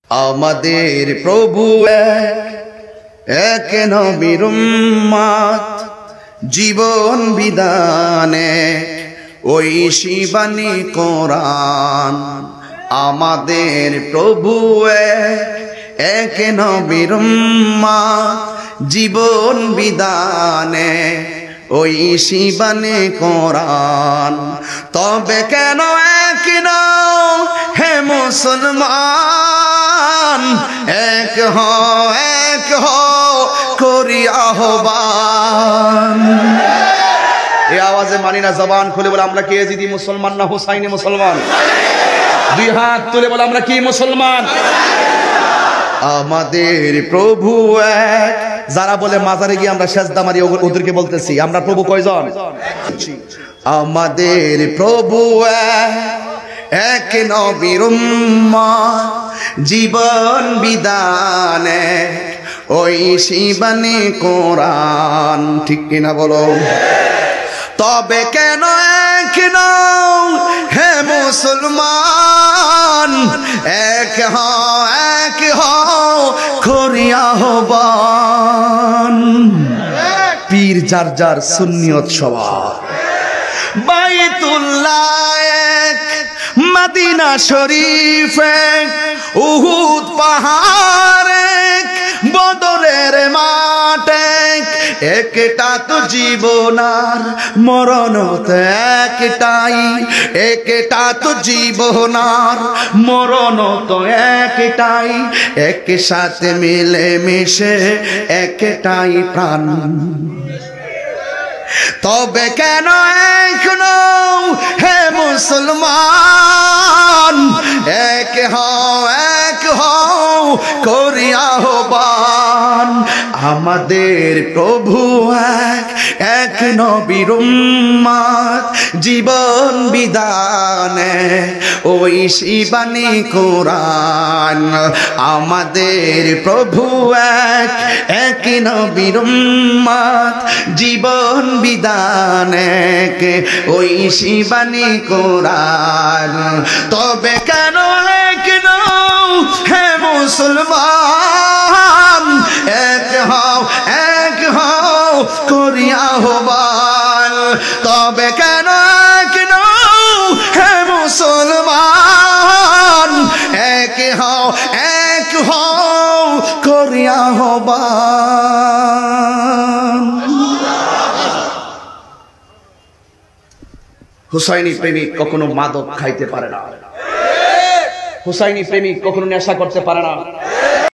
আমাদের প্রভু এক নবীর উম্মত, জীবন বিধানে ওই শিবানী কোরআন। আমাদের প্রভু এক নবীর উম্মত, জীবন বিধানে ওই শিবানী কোরআন। তবে কেন এক নও হে মুসলমান, এক হও করি আহ্বান। এই আওয়াজে মানি না, জবান খুলে বলে আমরা কে জিদি মুসলমান না হুসাইনি মুসলমান? দুই হাত তুলে বলে আমরা কি মুসলমান? আমাদের প্রভু এক। যারা বলে মাজারে গিয়ে আমরা সেজদা মারি, ওদেরকে বলতেছি আমরা প্রভু কয়জন? আমাদের প্রভু এক নবীর উম্মত, জীবন বিধানে ওই শিবানী কোরআন। ঠিক কিনা বলো? তবে কেন এক নও হে মুসলমান, এক হও করি আহ্বান। পীর যার যার সুন্নিয়ত স্বভাব। বাইতুল্লাহ এক, মদিনা শরীফ এক, উহুদ পাহাড় এক, বদরের মাঠ এক। একটা তো জীবন আর মরণ তো একটাই, একটা তো জীবন আর মরণ তো একটাই। একসাথে মিলে মিশে একটাই প্রাণ। তবে কেন এক নও হে মুসলমান, এক হও করি আহ্বান। আমাদের প্রভু এক নবীর উম্মত, জীবন বিধানে ওই শিবানী কোরআন। আমাদের প্রভু এক নবীর উম্মত, জীবন বিধানে ওই শিবানী কোরআন। তবে কেন এক নও হে মুসলমান, এক হও করি আহ্বান। তবে কেন এক নও হে মুসলমান, এক হও করি আহ্বান। হুসাইনি প্রেমিক কখনো মাদক খাইতে পারে না, হুসাইনি প্রেমিক কখনো নেশা করতে পারে না।